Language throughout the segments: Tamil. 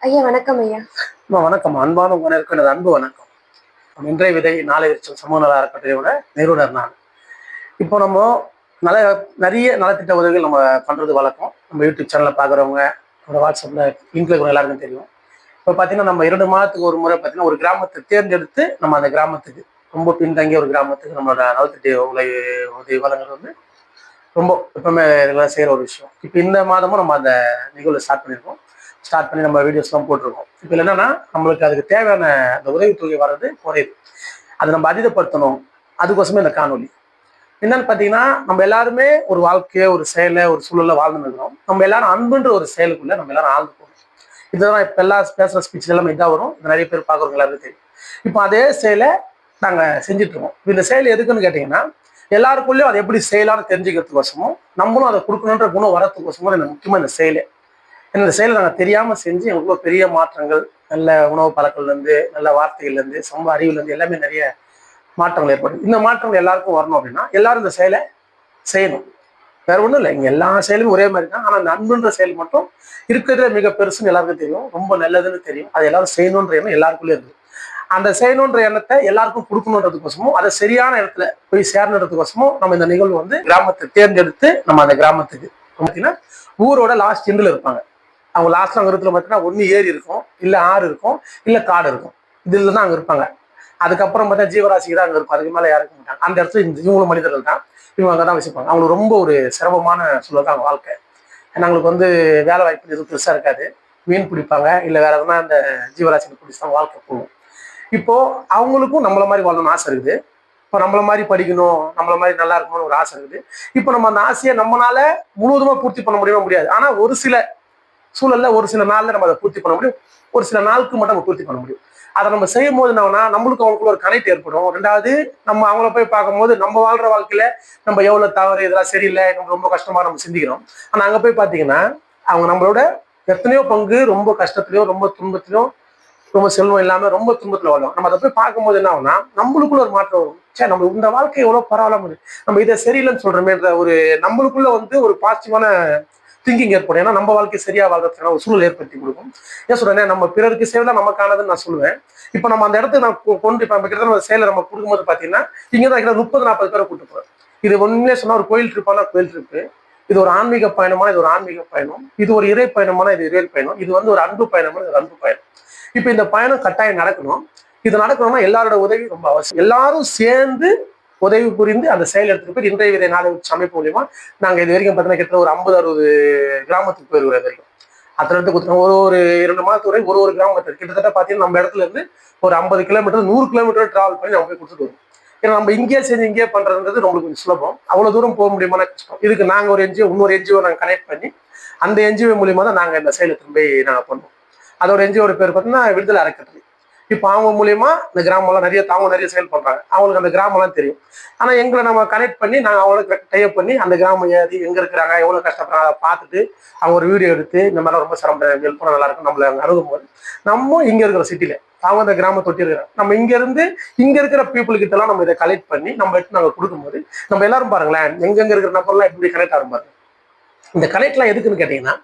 ஐயா வணக்கம் ஐயா. வணக்கம். அன்பான உணர்வு எனது அன்பு வணக்கம். இன்றைய விதை நாளை விருட்சம் சமூக நல அறக்கட்டளையோட நிறுவனர் நான். இப்போ நம்ம நல நிறைய நலத்திட்ட உதவிகள் நம்ம பண்றது வழக்கம். நம்ம யூடியூப் சேனல்ல பாக்குறவங்க, நம்ம வாட்ஸ்அப்ல லிங்க்ல கூட எல்லாருக்கும் தெரியும். இப்போ பார்த்தீங்கன்னா நம்ம 2 மாதத்துக்கு ஒரு முறை பார்த்தீங்கன்னா ஒரு கிராமத்தை தேர்ந்தெடுத்து நம்ம அந்த கிராமத்துக்கு ரொம்ப பின்தங்கிய ஒரு கிராமத்துக்கு நம்மளோட நலத்திட்ட உதவி வழங்குறது வந்து ரொம்ப எப்பவுமே ரெகுலராக செய்கிற ஒரு விஷயம். இப்போ இந்த மாதமும் நம்ம அந்த நிகழ்வு ஸ்டார்ட் பண்ணி நம்ம வீடியோஸ்லாம் போட்டிருக்கோம். இப்போ என்னன்னா நம்மளுக்கு அதுக்கு தேவையான அந்த உதவித்தொகை வர்றது குறையுது. அதை நம்ம அதிகப்படுத்தணும். அதுக்கோசமே இந்த காணொலி என்னன்னு பார்த்தீங்கன்னா, நம்ம எல்லாருமே ஒரு வாழ்க்கையை, ஒரு செயலை, ஒரு சூழலை வாழ்ந்து இருக்கிறோம். நம்ம எல்லாரும் அன்புன்ற ஒரு செயலுக்குள்ள நம்ம எல்லாரும் ஆழ்ந்து போகணும். இதுதான் இப்போ எல்லா பேசுகிற ஸ்பீச் எல்லாமே இதாக வரும். நிறைய பேர் பார்க்குறவங்க எல்லாருக்கும் தெரியும். இப்போ அதே செயலை நாங்கள் செஞ்சுட்டு இருக்கோம். இந்த செயல் எதுக்குன்னு கேட்டிங்கன்னா, எல்லாருக்குள்ளேயும் அதை எப்படி செய்யலாம்னு தெரிஞ்சுக்கிறதுக்கோசமும், நம்மளும் அதை கொடுக்கணுன்ற குணம் வரத்துக்கோசமும் இந்த முக்கியமாக இந்த செயலை. இந்த செயலை நாங்கள் தெரியாமல் செஞ்சு எங்களுக்குள்ள பெரிய மாற்றங்கள், நல்ல உணவு பழக்கங்கள்லேருந்து, நல்ல வார்த்தைகள்லேருந்து, சமூக அறிவுலேருந்து எல்லாமே நிறைய மாற்றங்கள் ஏற்படும். இந்த மாற்றங்கள் எல்லாருக்கும் வரணும் அப்படின்னா எல்லாரும் இந்த செயலை செய்யணும். வேற ஒன்றும் இல்லை, இங்கே எல்லா செயலும் ஒரே மாதிரி தான். ஆனால் அந்த அன்புன்ற செயல் மட்டும் இருக்கிறதுல மிக பெருசுன்னு எல்லாருக்கும் தெரியும், ரொம்ப நல்லதுன்னு தெரியும். அதை எல்லாரும் செய்யணுன்ற எண்ணம் எல்லாருக்குள்ளே இருக்குது. அந்த செய்யணுன்ற எண்ணத்தை எல்லாருக்கும் கொடுக்கணுன்றதுக்கோசமும், அதை சரியான இடத்துல போய் சேர்ந்ததுக்கோசமும் நம்ம இந்த நிகழ்வு வந்து கிராமத்தை தேர்ந்தெடுத்து நம்ம அந்த கிராமத்துக்கு பார்த்தீங்கன்னா ஊரோட லாஸ்ட் எண்டில் இருப்பாங்க. அவங்க லாஸ்ட்ல அங்கே இருக்கிற பார்த்தீங்கன்னா ஒன்று ஏரி இருக்கும், இல்லை ஆறு இருக்கும், இல்லை காடு இருக்கும். இதில் தான் அங்கே இருப்பாங்க. அதுக்கப்புறம் பார்த்தா ஜீவராசிக்கு தான் அங்கே இருக்கும். அதுக்கு மேலே யாருக்க மாட்டாங்க. அந்த இடத்துல இவங்களும் மனிதர்கள் தான். இவங்க அங்கே தான் வசிப்பாங்க. அவங்களுக்கு ரொம்ப ஒரு சிரமமான சூழல் தான் அவங்க வாழ்க்கை. ஏன்னா அவங்களுக்கு வந்து வேலை வாய்ப்பு எதுவும் பெருசாக இருக்காது. மீன் பிடிப்பாங்க, இல்லை வேற எதுனா அந்த ஜீவராசிகளை பிடிச்சி தான் வாழ்க்கை போகும். இப்போ அவங்களுக்கும் நம்மள மாதிரி வாழணும்னு ஆசை இருக்குது. இப்போ நம்மள மாதிரி படிக்கணும், நம்மள மாதிரி நல்லா இருக்கணும்னு ஒரு ஆசை இருக்குது. இப்போ நம்ம அந்த ஆசையை நம்மளால முழுவதுமா பூர்த்தி பண்ண முடியாது. ஆனால் ஒரு சில சூழல்ல ஒரு சில நாள்ல நம்ம அதை பூர்த்தி பண்ண முடியும். ஒரு சில நாளுக்கு மட்டும் நம்ம பூர்த்தி பண்ண முடியும். அதை நம்ம செய்யும் போது என்னன்னா நம்மளுக்கு அவங்களுக்குள்ள ஒரு கனெக்ட் ஏற்படும். ரெண்டாவது, நம்ம அவங்கள போய் பார்க்கும்போது நம்ம வாழ்ற வாழ்க்கையில நம்ம எவ்வளவு தவறு, இதெல்லாம் சரியில்லை, நம்ம ரொம்ப கஷ்டமா நம்ம சிந்திக்கிறோம். ஆனா அங்க போய் பாத்தீங்கன்னா அவங்க நம்மளோட எத்தனையோ பங்கு ரொம்ப கஷ்டத்திலையும், ரொம்ப துன்பத்திலும், ரொம்ப செல்வம் இல்லாம ரொம்ப துன்பத்துல வாழும். நம்ம அதை போய் பார்க்கும்போது என்ன ஆகும்னா நம்மளுக்குள்ள ஒரு மாற்றம் வரும். சரி, நம்ம இந்த வாழ்க்கை எவ்வளவு பரவாயில்லாம நம்ம இதை சரியில்லைன்னு சொல்றோமேன்ற ஒரு நம்மளுக்குள்ள வந்து ஒரு பாசிட்டிவான திங்கிங் ஏற்படும். ஏன்னா நம்ம வாழ்க்கை சரியா வாழ்றதுக்கான ஒரு சூழல் ஏற்படுத்தி கொடுக்கும். ஏன் சொல்றேன், நம்ம பிறருக்கு சேவை நமக்கானதுன்னு நான் சொல்லுவேன். இப்போ நம்ம அந்த இடத்துக்கு நான் கொண்டு இப்போ நம்ம கிட்ட சேலை நம்ம கொடுக்கும்போது பார்த்தீங்கன்னா இங்கே தான் 30-40 பேரை கூட்டு போறோம். இது ஒன்றுமே சொன்னா ஒரு கோயில் ட்ரிப்பான கோயில் ட்ரிப்பு, இது ஒரு ஆன்மீக பயணமான இது ஒரு ஆன்மீக பயணம், இது ஒரு இறை பயணமான இது இறை பயணம், இது வந்து ஒரு அன்பு பயணமான இது அன்பு பயணம். இப்போ இந்த பயணம் கட்டாயம் நடக்கணும். இது நடக்கணும்னா எல்லாரோட உதவி ரொம்ப அவசியம். எல்லாரும் சேர்ந்து உதவி புரிந்து அந்த செயல் எடுத்துட்டு போய் இன்றைய விதை நாளை அமைப்பு மூலியமா நாங்க இது வரைக்கும் பார்த்தீங்கன்னா கிட்ட ஒரு 50-60 கிராமத்துக்கு போயிருக்கிற வரைக்கும் அத்தனை இடத்துக்கு கொடுத்துருவோம். ஒரு 2 மாதத்துக்கு ஒரு கிராமத்துக்கு கிட்டத்தட்ட பார்த்தீங்கன்னா நம்ம இடத்துல இருந்து ஒரு 50 கிலோமீட்டர் 100 கிலோமீட்டர் டிராவல் பண்ணி நம்ம போய் கொடுத்துட்டு வரோம். ஏன்னா நம்ம இங்கேயே செஞ்சு இங்கேயே பண்றதுன்றது நம்மளுக்கு கொஞ்சம் சுலபம். அவ்வளவு தூரம் போக முடியுமான கஷ்டம். இதுக்கு நாங்க ஒரு என்ஜிஓ, இன்னொரு என்ஜிஓ நாங்கள் கனெக்ட் பண்ணி அந்த என்ஜிஓ மூலியமா தான் நாங்கள் இந்த செயலை திரும்பி நாங்கள் பண்ணுவோம். அதோட என்ஜிஓட பேர் பார்த்தீங்கன்னா விடுதலை அறக்கட்டளை. இப்போ அவங்க மூலியமா இந்த கிராமம்லாம் நிறைய செயல் பண்றாங்க. அவங்களுக்கு அந்த கிராமம்லாம் தெரியும். ஆனா எங்களை நம்ம கனெக்ட் பண்ணி நாங்கள் அவங்களுக்கு டைப் பண்ணி அந்த கிராமம் ஏறி எங்க இருக்கிறாங்க, எவ்வளவு கஷ்டப்படுறாங்க அதை பார்த்துட்டு அவங்க ஒரு வீடியோ எடுத்து இந்த மாதிரிலாம் ரொம்ப சிரமம் ஹெல்ப் பண்ண நல்லா இருக்கும் நம்மள அங்கே அணுகும் போது நம்ம இங்க இருக்கிற சிட்டில அவங்க அந்த கிராமத்தை தொட்டி இருக்கிறாங்க. நம்ம இங்க இருந்து இங்க இருக்கிற பீப்புள் கிட்ட எல்லாம் நம்ம இதை கலெக்ட் பண்ணி நம்ம எடுத்து நாங்கள் கொடுக்கும்போது நம்ம எல்லாரும் பாருங்களேன் எங்கெங்க இருக்கிற நபர்லாம் எப்படி கனெக்ட் ஆகும் பாருங்க. இந்த கனெக்ட்லாம் எதுக்குன்னு கேட்டீங்கன்னா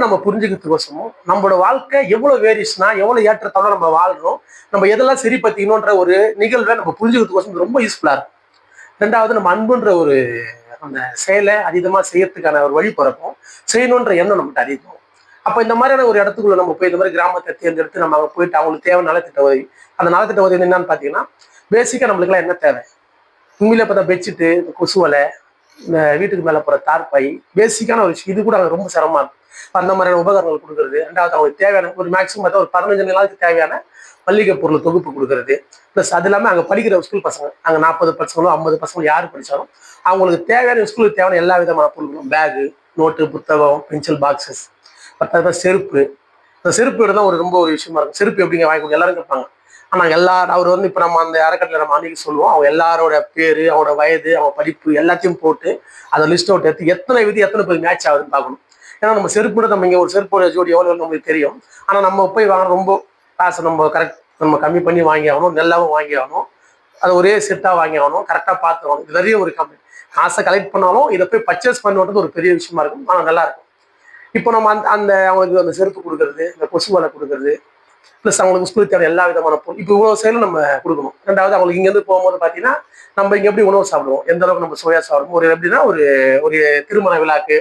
நம்ம புரிஞ்சுக்கிறதுக்கோசமும் நம்மளோட வாழ்க்கை எவ்வளவு வேரியஸ்னா எவ்வளவு ஏற்றத்தாலும் நம்ம வாழ்றோம், நம்ம எதெல்லாம் சரி பத்திக்கணும்ன்ற ஒரு நிகழ்வை நம்ம புரிஞ்சுக்கிறதுக்கோசம் ரொம்ப யூஸ்ஃபுல்லா இருக்கும். ரெண்டாவது, நம்ம அன்புன்ற ஒரு அந்த செயலை அதிகமா செய்யறதுக்கான ஒரு வழி பிறக்கும். செய்யணுன்ற எண்ணம் நம்மகிட்ட அதிகம். அப்ப இந்த மாதிரியான ஒரு இடத்துக்குள்ள நம்ம போய் இந்த மாதிரி கிராமத்தை தேர்ந்தெடுத்து நம்ம அங்கே போயிட்டு அவங்களுக்கு தேவை நலத்திட்ட உதவி. அந்த நலத்திட்ட உதவி என்னன்னு பாத்தீங்கன்னா பேசிக்கா நம்மளுக்குலாம் என்ன தேவை, உண்மையில பார்த்தா பெட்ஷீட்டு, கொசுவலை, இந்த வீட்டுக்கு மேல போற தார்பாய், பேசிக்கான ஒரு விஷயம். இது கூட அங்கே ரொம்ப சிரமமா இருக்கும். அந்த மாதிரியான உபகரணங்கள் கொடுக்கறது. ரெண்டாவது அவங்களுக்கு தேவையான ஒரு மேக்ஸிமம் பார்த்தா ஒரு 15 நாளுக்கு தேவையான மல்லிகை பொருள் தொகுப்பு கொடுக்கறது. ப்ளஸ் அது இல்லாமல் அங்கே படிக்கிற ஸ்கூல் பசங்க அங்கே 40 பசங்களும் 50 பசங்களும் யார் படித்தாலும் அவங்களுக்கு தேவையான ஸ்கூலுக்கு தேவையான எல்லா விதமான பொருட்களும், பேகு, நோட்டு, புத்தகம், பென்சில் பாக்ஸஸ், பத்தாவது செருப்பு. இந்த செருப்பு தான் ரொம்ப ஒரு விஷயமா இருக்கும். செருப்பு எப்படிங்க வாங்கி கொடுங்க எல்லாரும் கேட்பாங்க. ஆனால் அவர் வந்து இப்போ நம்ம அந்த அறக்கட்டளை நம்ம அன்னைக்கு சொல்லுவோம், அவங்க எல்லாரோட பேரு, அவரோட வயது, அவங்க படிப்பு எல்லாத்தையும் போட்டு அதை லிஸ்ட் அவுட் எடுத்து எத்தனை பேர் மேட்ச் ஆகுதுன்னு பார்க்கணும். ஏன்னா நம்ம செருப்பு நம்ம இங்கே ஒரு செருப்போட ஜோடி எவ்வளோ நம்மளுக்கு தெரியும். ஆனால் நம்ம போய் வாங்க ரொம்ப காசு நம்ம கரெக்ட் நம்ம கம்மி பண்ணி வாங்கி ஆகணும், நல்லாவும் வாங்கி ஆகணும், அது ஒரே செட்டாக வாங்கி ஆகணும், கரெக்டாக பார்த்து ஆகணும். நிறைய ஒரு கம்மி காசை கலெக்ட் பண்ணாலும் இதை போய் பர்ச்சேஸ் பண்ணுறது ஒரு பெரிய விஷயமா இருக்கும். ஆனால் நல்லா இருக்கும். இப்போ நம்ம அந்த அவங்களுக்கு அந்த செருப்பு கொடுக்கறது, இந்த கொசு வலை கொடுக்கறது, ப்ளஸ் அவங்களுக்கு ஸ்கூலுக்கு தேவை எல்லா விதமான பொருள் இப்போ இவ்வளோ செயலும் நம்ம கொடுக்கணும். ரெண்டாவது அவங்களுக்கு இங்கேருந்து போகும்போது பார்த்தீங்கன்னா நம்ம இங்கே எப்படி உணவு சாப்பிடுவோம், எந்த அளவுக்கு நம்ம சுவையாக சாப்பிடுவோம், ஒரு எப்படின்னா ஒரு ஒரு திருமண விழாக்கு,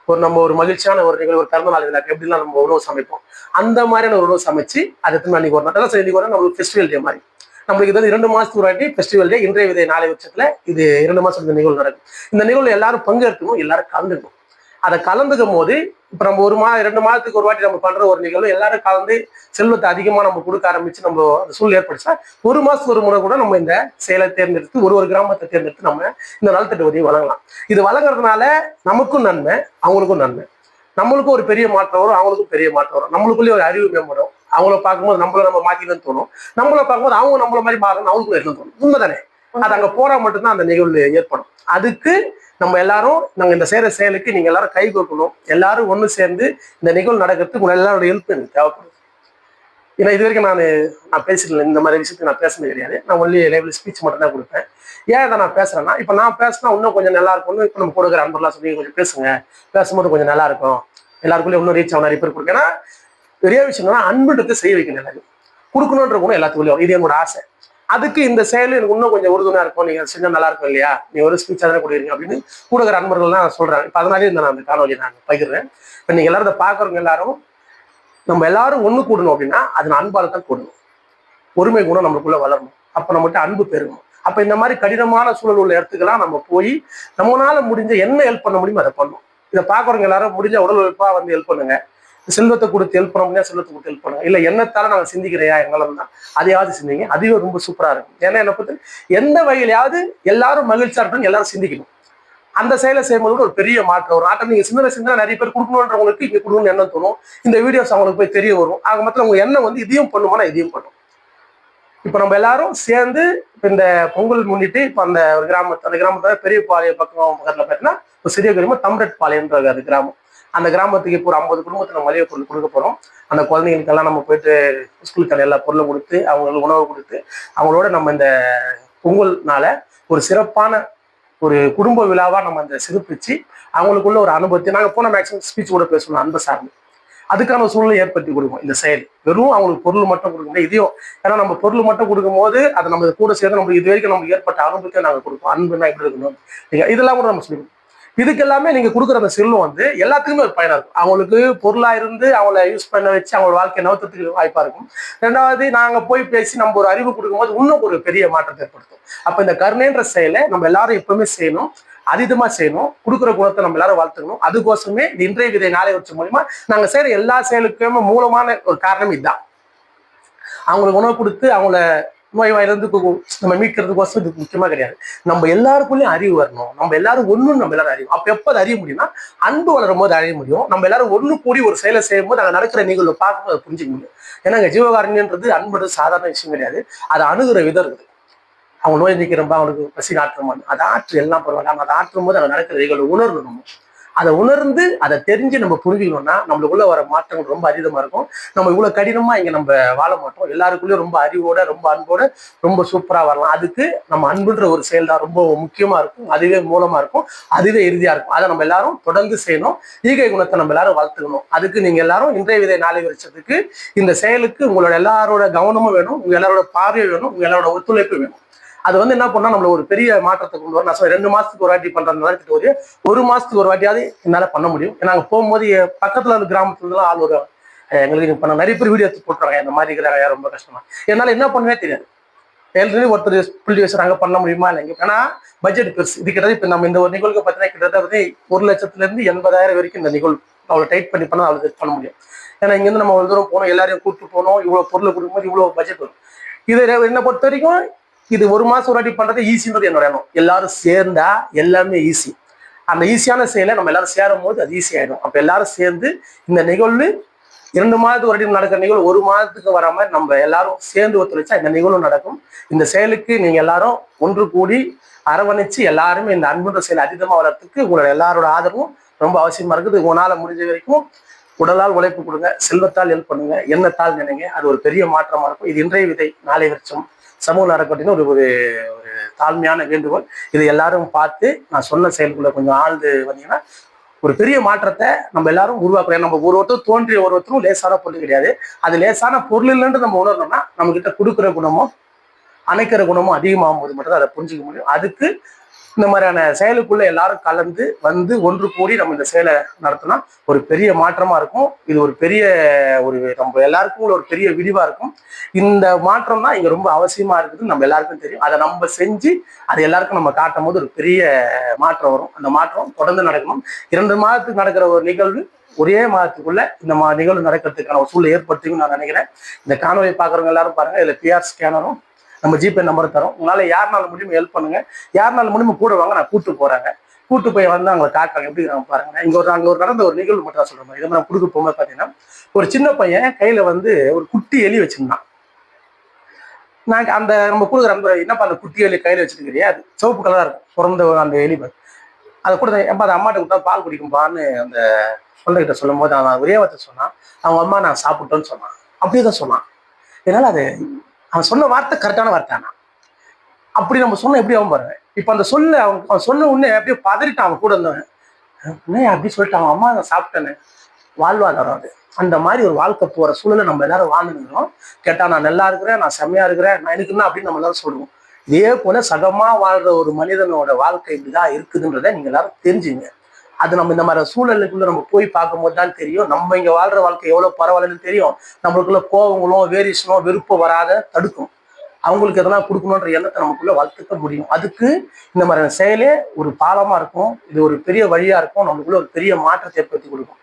நம்ம ஒரு மகிழ்ச்சியான ஒரு நிகழ்வு, ஒரு பிறந்த நாள் விழாக்கு எப்படிலாம் நம்ம உணவு சமைப்போம், அந்த மாதிரியான ஒரு உணவு சமைச்சு அதை திரும்ப அன்னைக்கு ஒரு நாள் சரி இன்னைக்கு ஒரு நம்மளுக்கு ஃபெஸ்டிவல் டே மாதிரி நம்மளுக்கு இது 2 மாசத்துக்கு ஒரு வாட்டி ஃபெஸ்டிவல் டே. இன்றைய விதை நாளை வருஷத்துல இது 2 மாசம் இந்த நிகழ்வு நடக்கும். இந்த நிகழ்வு எல்லாரும் பங்கெடுக்கணும், எல்லாரும் கலந்துக்கணும். அதை கலந்துக்கும் போது இப்ப நம்ம 2 மாதத்துக்கு ஒரு வாட்டி நம்ம பண்ற ஒரு நிகழ்வு எல்லாரும் கலந்து செல்வத்தை அதிகமா நம்ம கொடுக்க ஆரம்பிச்சு நம்ம அந்த சூழல் ஏற்படுச்சா 1 மாசத்துக்கு ஒரு முறை கூட நம்ம இந்த செயலை தேர்ந்தெடுத்து ஒரு கிராமத்தை தேர்ந்தெடுத்து நம்ம இந்த நலத்திட்ட உதவி வழங்கலாம். இது வழங்குறதுனால நமக்கும் நன்மை, அவங்களுக்கும் நன்மை. நம்மளுக்கும் ஒரு பெரிய மாற்றம் வரும், அவங்களுக்கும் பெரிய மாற்றம் வரும். நம்மளுக்குள்ளேயே ஒரு அறிவு மேம்படும். அவங்கள பார்க்கும்போது நம்மள நம்ம மாத்திக்கணும்னு தோணும், நம்மள பார்க்கும்போது அவங்க நம்மள மாதிரி மாறணும் அவங்களுக்கும் இருக்கணும்னு தோணும். உண்மைதானே? அது அங்க போறா மட்டும்தான் அந்த நிகழ்வு ஏற்படும். அதுக்கு நம்ம எல்லாரும் நாங்க இந்த செய்யற செயலுக்கு நீங்க எல்லாரும் கை கோக்கணும். எல்லாரும் ஒண்ணு சேர்ந்து இந்த நிகழ்வு நடக்கிறதுக்கு உங்க எல்லாரோட ஹெல்ப் எனக்கு தேவைப்படுது. ஏன்னா இது வரைக்கும் நான் பேசிடல, இந்த மாதிரி விஷயத்துக்கு நான் பேசுனது கிடையாது. நான் ஒன்லி லைவ்ல ஸ்பீச் மட்டும் தான் கொடுப்பேன். ஏன் இதை நான் பேசுறேன்னா இப்ப நான் பேசினா இன்னும் கொஞ்சம் நல்லா இருக்கும்னு இப்ப நம்ம கொடுக்குற அன்பர்லாம் சொல்லி கொஞ்சம் பேசுங்க, பேசும்போது கொஞ்சம் நல்லா இருக்கும், எல்லாருக்குள்ளே இன்னும் ரீச் ஆகும், நிறைய பேர் கொடுக்கும். ஏன்னா பெரிய விஷயம் என்னன்னா அன்புன்றதை செய்ய வைக்கணும், எல்லாரும் கொடுக்கணுன்ற குணம் எல்லாத்துக்குள்ளேயும். இது என்னோட ஆசை. அதுக்கு இந்த செயல் எனக்கு இன்னும் கொஞ்சம் உறுதுணையா இருக்கும், நீங்க செஞ்சா நல்லா இருக்கும் இல்லையா, நீ ஒரு ஸ்பீச் தானே கொடுக்குறீங்க அப்படின்னு கூடுகிற அன்பர்கள்லாம் சொல்றாங்க. இப்ப அதனாலே நான் அந்த காணொலி நான் பகிர்றேன். இப்ப நீங்க எல்லாரும் இதை பாக்குறவங்க எல்லாரும் நம்ம எல்லாரும் ஒண்ணு கூடணும் அப்படின்னா அது அன்பால தான் கூடணும். ஒருமை குணம் நம்மளுக்குள்ள வளரணும், அப்ப நம்மகிட்ட அன்பு பெருகும். அப்ப இந்த மாதிரி கடினமான சூழல் உள்ள இடத்துக்கெல்லாம் நம்ம போய் நம்மளால முடிஞ்ச என்ன ஹெல்ப் பண்ண முடியுமோ அதை பண்ணணும். இதை பாக்குறவங்க எல்லாரும் முடிஞ்ச உடல் உழைப்பா வந்து ஹெல்ப் பண்ணுங்க. செல்வத்தை கொடுத்து ஹெல்ப் பண்ண முடியாது, செல்வத்தை கொடுத்து ஹெல்ப் பண்ணுங்க. இல்ல என்னத்தால நாங்க சிந்திக்கிறையா எங்களால தான் அதையாவது சிந்திங்க, அதுவே ரொம்ப சூப்பரா இருக்கும். ஏன்னா என்ன பத்தி எந்த வகையிலாவது எல்லாரும் மகிழ்ச்சியா இருக்கணும், எல்லாரும் சிந்திக்கணும். அந்த செயலை செய்யும்போது ஒரு பெரிய மாற்றம் வரும். ஆட்டம் நீங்க சிந்தனை நிறைய பேர் கொடுக்கணுன்றவங்களுக்கு இங்க கொடுக்கணும்னு எண்ணம் தோணும். இந்த வீடியோஸ் அவங்களுக்கு போய் தெரிய வரும். ஆக மொத்தம் உங்க எண்ணம் வந்து இதையும் பண்ணுமா, இதையும் பண்ணும். இப்ப நம்ம எல்லாரும் சேர்ந்து இந்த பொங்கல் முன்னிட்டு இப்ப அந்த கிராமத்துல பெரிய பாளைய பக்கத்துல பார்த்தீங்கன்னா ஒரு சிறிய கிராமம் தம்ரெட் பாளையம்ன்ற அது கிராமம். அந்த கிராமத்துக்கு இப்போ ஒரு 50 குடும்பத்தை நம்ம மளிகை பொருள் கொடுக்க போறோம். அந்த குழந்தைங்களுக்கெல்லாம் நம்ம போயிட்டு ஸ்கூலுக்கு எல்லா பொருளும் கொடுத்து அவங்களுக்கு உணவு கொடுத்து அவங்களோட நம்ம இந்த பொங்கல்னால ஒரு சிறப்பான ஒரு குடும்ப விழாவா நம்ம அந்த சிறப்பிச்சு அவங்களுக்குள்ள ஒரு அனுபவத்தை நாங்கள் போன மேக்ஸிமம் ஸ்பீச் கூட பேசணும் அன்பை சார்ந்து அதுக்கான சூழ்நிலை ஏற்படுத்தி கொடுக்கும். இந்த செயல் வெறும் அவங்களுக்கு பொருள் மட்டும் கொடுக்க முடியாது, இதையும் ஏன்னா நம்ம பொருள் மட்டும் கொடுக்கும் போது அதை நம்ம கூட சேர்ந்து நம்ம இது வரைக்கும் நமக்கு ஏற்பட்ட அனுபவத்தை நாங்கள் கொடுப்போம். அன்புனா எப்படி இருக்கணும் இதெல்லாம் கூட நம்ம சொல்லிடுவோம். இதுக்கு எல்லாமே நீங்க கொடுக்குற அந்த செல்வம் வந்து எல்லாத்துக்குமே ஒரு பயனா இருக்கும். அவங்களுக்கு பொருளா இருந்து அவங்கள யூஸ் பண்ண வச்சு அவங்களோட வாழ்க்கையை நவத்துறதுக்கு வாய்ப்பா இருக்கும். ரெண்டாவது நாங்க போய் பேசி நம்ம ஒரு அறிவு கொடுக்கும்போது இன்னும் ஒரு பெரிய மாற்றத்தை ஏற்படுத்தும். அப்ப இந்த கருணைன்ற செயலை நம்ம எல்லாரும் எப்பவுமே செய்யணும், அதீதமா செய்யணும். கொடுக்குற குணத்தை நம்ம எல்லாரும் வளர்த்துக்கணும். அதுக்கோசமே இன்றைய விதை நாளை வச்ச மூலியமா நாங்க செய்யற எல்லா செயலுக்குமே மூலமான ஒரு காரணம் இதுதான். அவங்களுக்கு உணவு கொடுத்து அவங்கள நோய் வாயிலிருந்து நம்ம மீட்கிறதுக்கோசம் இது முக்கியமா கிடையாது. நம்ம எல்லாருக்குள்ளயும் அறிவு வரணும். நம்ம எல்லாரும் ஒண்ணும் நம்ம எல்லாரும் அறியும். அப்ப எப்ப அறிய முடியும்னா அன்பு வளரும் போது அறிய முடியும். நம்ம எல்லாரும் ஒண்ணு கூடி ஒரு செயலை செய்யும் போது அங்க நடக்கிற நிகழ்வு பார்க்கும்போது அதை புரிஞ்சுக்க முடியும். ஏன்னா ஜீவகாரண்யன்றது அன்புறது சாதாரண விஷயம் கிடையாது. அதை அணுகிற விதம் இருக்குது. அவங்க நோய் நீக்கிறப்ப அவனுக்கு பசி ஆற்றுமான்னு அதை ஆற்று எல்லாம் பரவாயில்ல. அவங்க அதை ஆற்றும் போது அங்கே நடக்கிற நிகழ்வு உணர்வு அதை உணர்ந்து அதை தெரிஞ்சு நம்ம புரிஞ்சுக்கணும்னா நம்மளுக்குள்ள வர மாற்றங்கள் ரொம்ப அதிகமா இருக்கும். நம்ம இவ்வளவு கடினமா இங்க நம்ம வாழ மாட்டோம். எல்லாருக்குள்ளயும் ரொம்ப அறிவோட ரொம்ப அன்போட ரொம்ப சூப்பரா வரலாம். அதுக்கு நம்ம அன்புன்ற ஒரு செயல் தான் ரொம்ப முக்கியமா இருக்கும். அதுவே மூலமா இருக்கும், அதுவே இறுதியா இருக்கும். அதை நம்ம எல்லாரும் தொடர்ந்து செய்யணும். ஈகை குணத்தை நம்ம எல்லாரும் வளர்த்துக்கணும். அதுக்கு நீங்க எல்லாரும் இன்றைய விதை நாளை வருஷத்துக்கு இந்த செயலுக்கு உங்களோட எல்லாரோட கவனமும் வேணும், உங்க எல்லாரோட பார்வை வேணும், உங்க எல்லாரோட ஒத்துழைப்பு வேணும். அது வந்து என்ன பண்ணா நம்மள ஒரு பெரிய மாற்றத்தை கொண்டு வரும். நான் சொல்ல 2 மாசத்துக்கு ஒரு வாட்டி பண்றதுனால ஒரு மாசத்துக்கு ஒரு வாட்டியாவது என்னால பண்ண முடியும். நாங்க போகும்போது பக்கத்துல இருந்த கிராமத்துல ஆள் வருவாங்க, எங்களுக்கு பண்ண நிறைய பேர் வீடியோ எடுத்து போட்டுறாங்க, இந்த மாதிரி இருக்கிறாங்க ரொம்ப கஷ்டமா. என்னால என்ன பண்ணவே தெரியாது. ஏற்கனவே ஒருத்தர் புள்ளி வச்சுறாங்க, பண்ண முடியுமா இல்லைங்க. ஏன்னா பட்ஜெட் பெருசு. இது கிட்டத்தட்ட இப்ப நம்ம இந்த ஒரு நிகழ்வுக்கு பார்த்தீங்கன்னா கிட்டத்தட்ட 1,00,000 வரைக்கும் இந்த நிகழ்வு அவ்வளோ டைட் பண்ணி பண்ணா அவ்வளோ பண்ண முடியும். ஏன்னா இங்கேருந்து நம்ம ஒரு தூரம் போனோம், எல்லாரையும் கூப்பிட்டு போனோம், இவ்வளவு பொருளை கொடுக்கும்போது இவ்வளவு பட்ஜெட் வரும். இது என்னை பொறுத்த வரைக்கும் இது ஒரு மாசம் ஒரு வாட்டி பண்றது ஈஸின்றது என்னோட எண்ணம். எல்லாரும் சேர்ந்தா எல்லாமே ஈஸி. அந்த ஈஸியான செயலை நம்ம எல்லாரும் சேரும் போது அது ஈஸி ஆயிடும். அப்ப எல்லாரும் சேர்ந்து இந்த நிகழ்வு 2 மாதத்துக்கு ஒரு வாட்டி நடக்கிற நிகழ்வு 1 மாதத்துக்கு வர மாதிரி நம்ம எல்லாரும் சேர்ந்து ஒத்துழைச்சா இந்த நிகழ்வு நடக்கும். இந்த செயலுக்கு நீங்க எல்லாரும் ஒன்று கூடி அரவணைச்சு எல்லாருமே இந்த அன்புன்ற செயலை அதிகமா வளர்த்துக்கு உங்களோட எல்லாரோட ஆதரவும் ரொம்ப அவசியமா இருக்குது. உங்களால முடிஞ்ச வரைக்கும் உடலால் உழைப்பு கொடுங்க, செல்வத்தால் ஹெல்ப் பண்ணுங்க, எண்ணத்தால் நினைங்க. அது ஒரு பெரிய மாற்றமா இருக்கும். இது இன்றைய விதை நாளை வருஷம் சமூக அறக்கட்டளைன்னு ஒரு ஒரு தாழ்மையான வேண்டுகோள். இதை எல்லாரும் பார்த்து நான் சொன்ன செயலுக்குள்ள கொஞ்சம் ஆழ்ந்து வந்தீங்கன்னா ஒரு பெரிய மாற்றத்தை நம்ம எல்லாரும் உருவாக்குறோம். நம்ம ஒருத்தரும் தோன்றிய ஒருத்தரும் லேசான பொருள் கிடையாது. அது லேசான பொருள் இல்லைன்னு நம்ம உணரணும்னா நம்ம கிட்ட கொடுக்குற குணமும் அணைக்கிற குணமும் அதிகமாகும் போது மட்டும் தான் அதை புரிஞ்சுக்க முடியும். அதுக்கு இந்த மாதிரியான செயலுக்குள்ள எல்லாரும் கலந்து வந்து ஒன்று கூடி நம்ம இந்த செயலை நடத்தினா ஒரு பெரிய மாற்றமா இருக்கும். இது ஒரு பெரிய நம்ம எல்லாருக்கும் ஒரு பெரிய விடிவா இருக்கும். இந்த மாற்றம் தான் இங்க ரொம்ப அவசியமா இருக்குதுன்னு நம்ம எல்லாருக்கும் தெரியும். அதை நம்ம செஞ்சு அதை எல்லாருக்கும் நம்ம காட்டும் போது ஒரு பெரிய மாற்றம் வரும். அந்த மாற்றம் தொடர்ந்து நடக்கணும். 2 மாதத்துக்கு நடக்கிற ஒரு நிகழ்வு ஒரே மாதத்துக்குள்ள இந்த நிகழ்வு நடக்கிறதுக்கான ஒரு சூழலை ஏற்படுத்திக்கும் நான் நினைக்கிறேன். இந்த காணொலியை பார்க்குறவங்க எல்லாரும் பாருங்க. இதுல பிஆர் ஸ்கேனரும் நம்ம ஜிபே நம்பர் தரோம். உங்களால யாருனால முடியுமோ ஹெல்ப் பண்ணுங்க. யாருனால முடியுமோ கூட வாங்க, நான் கூட்டு போறாங்க. கூட்டு போய் வந்து அவங்க காட்டுறாங்க எப்படி பாருங்க. அங்க ஒரு நடந்த ஒரு நிகழ்வு மட்டும் தான் சொல்றேன். இதை நான் கொடுக்க போகும்போது பாத்தீங்கன்னா ஒரு சின்ன பையன் கையில வந்து ஒரு குட்டி எலி வச்சிருந்தான். நாங்க அந்த நம்ம கொடுக்குற அந்த என்னப்பா அந்த குட்டி எலி கையில வச்சுருக்கிறியா, அது சிவப்பு கலரா இருக்கும் பிறந்த அந்த எலி. அதை கூட எப்ப அந்த அம்மாட்ட கொடுத்தா பால் குடிக்கும்பான்னு அந்த குழந்தைகிட்ட சொல்லும் போது அவன் ஒரே வார்த்தை சொன்னான், அவங்க அம்மா நான் சாப்பிட்டோன்னு சொன்னான். அப்படியே தான் சொன்னான். என்னால அது அவன் சொன்ன வார்த்தை கரெக்டான வார்த்தை. ஆனா அப்படி நம்ம சொன்ன எப்படி அவன் பாருங்க. இப்ப அந்த சொல்ல அவன் சொன்ன உடனே அப்படியே பதறிட்டான். அவன் கூட இருந்தவன் அப்படி சொல்லிட்டு அவன் அம்மா நான் சாப்பிட்டேன்னு வாழ்வாதாரம் அது. அந்த மாதிரி ஒரு வாழ்க்கை போற சூழலை நம்ம எல்லாரும் வாழ்ந்துருக்கிறோம். கேட்டா நான் நல்லா இருக்கிறேன், நான் செம்மையா இருக்கிறேன், நான் இருக்குன்னா அப்படின்னு நம்ம எல்லாரும் சொல்லுவோம். இதே போல சகமா வாழ்ற ஒரு மனிதனோட வாழ்க்கை இப்படிதான் இருக்குதுன்றதை நீங்க எல்லாரும் தெரிஞ்சுங்க. அது நம்ம இந்த மாதிரி சூழலுக்குள்ள நம்ம போய் பார்க்கும்போது தான் தெரியும் நம்ம இங்க வாழ்ற வாழ்க்கை எவ்வளவு பரவாயில்லன்னு தெரியும். நம்மளுக்குள்ள கோவங்களும் வேரியேஷனும் வெறுப்பு வராத தடுக்கும். அவங்களுக்கு எதனா கொடுக்கணுன்ற எண்ணத்தை நமக்குள்ள வளர்த்துக்க முடியும். அதுக்கு இந்த மாதிரியான செயலே ஒரு பாலமா இருக்கும். இது ஒரு பெரிய வழியா இருக்கும். நம்மளுக்குள்ள ஒரு பெரிய மாற்றத்தை ஏற்படுத்தி கொடுக்கும்.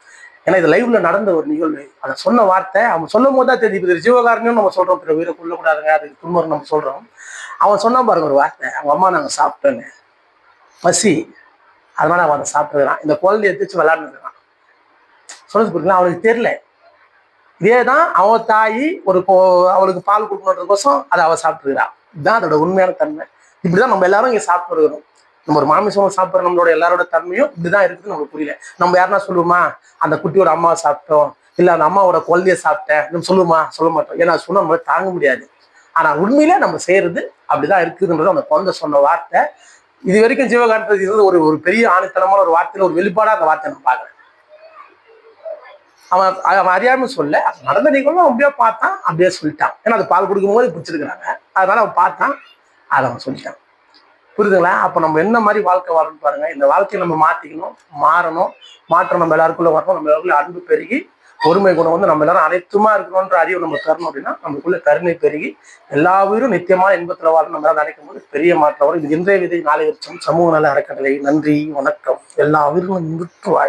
ஏன்னா இது லைவ்ல நடந்த ஒரு நிகழ்வு. அதை சொன்ன வார்த்தை அவன் சொல்லும் போது தான் தெரியும். இது ஜீவகாரணியும் நம்ம சொல்றோம், பிற உயிரை கொள்ளக்கூடாதுங்க, அதுக்கு துன்பம் நம்ம சொல்றோம். அவன் சொன்னா பாருங்க ஒரு வார்த்தை, அவங்க அம்மா நாங்க சாப்பிட்டோன்னு பசி, அதனால அவன் அதை சாப்பிட்டுக்கிறான். இந்த குழந்தைய எடுத்து விளையாடுறான். சொல்றது புரியுங்களா? அவனுக்கு தெரியல. இதேதான் அவன் தாய் அவளுக்கு பால் கொடுக்கணுன்றதுக்கோசம் அதை அவ சாப்பிட்டுக்கிறான். இதுதான் அதோட உண்மையான தன்மை. இப்படிதான் நம்ம எல்லாரும் இங்க சாப்பிட்டு இருக்கிறோம். நம்ம ஒரு மாமிசம் சாப்பிட்ற நம்மளோட எல்லாரோட தன்மையும் இப்படிதான் இருக்குதுன்னு நமக்கு புரியல. நம்ம யாருன்னா சொல்லுவோமா அந்த குட்டியோட அம்மாவை சாப்பிட்டோம், இல்ல அந்த அம்மாவோட குழந்தைய சாப்பிட்டேன் நம்ம சொல்லுவோமா? சொல்ல மாட்டோம். ஏன்னா சொன்னா நம்ம தாங்க முடியாது. ஆனா உண்மையிலே நம்ம செய்யறது அப்படிதான் இருக்குதுன்றது அந்த குழந்தை சொன்ன வார்த்தை. இது வரைக்கும் ஜீவகாந்தத்துக்கு இது ஒரு பெரிய ஆணித்தனமான ஒரு வார்த்தையில ஒரு வெளிப்பாடா அந்த வார்த்தை நான் பாக்குறேன். அவன் அறியாம சொல்ல நடந்த நிகழ்வும் அப்படியே பார்த்தான், அப்படியே சொல்லிட்டான். ஏன்னா அது பால் கொடுக்கும் போது பிடிச்சிருக்கிறாங்க, அதனால அவன் பார்த்தான், அதை அவன் சொல்லிட்டான். புரியுதுங்களா? அப்ப நம்ம என்ன மாதிரி வாழ்க்கை வாழணும்னு பாருங்க. இந்த வாழ்க்கையை நம்ம மாத்திக்கணும், மாறணும். மாற்றம் நம்ம எல்லாருக்குள்ள வரணும். நம்ம எல்லாருக்குள்ள அன்பு பெருகி ஒருமை குணம் வந்து நம்ம எல்லாரும் அனைத்துமா இருக்கணும்ன்ற அறிவு நம்ம தரணும். அப்படின்னா நமக்குள்ள கருணை பெருகி எல்லா உயிரும் நித்தியமான இன்பத்துல வாழணும் நம்ம எல்லாம் நினைக்கும் போது பெரிய மாற்றம் வரும். இது இன்றைய விதை நாளை விருட்சம் சமூக நல அறக்கட்டளை. நன்றி, வணக்கம். எல்லா உயிர்களும் இன்புற்று வாழ்.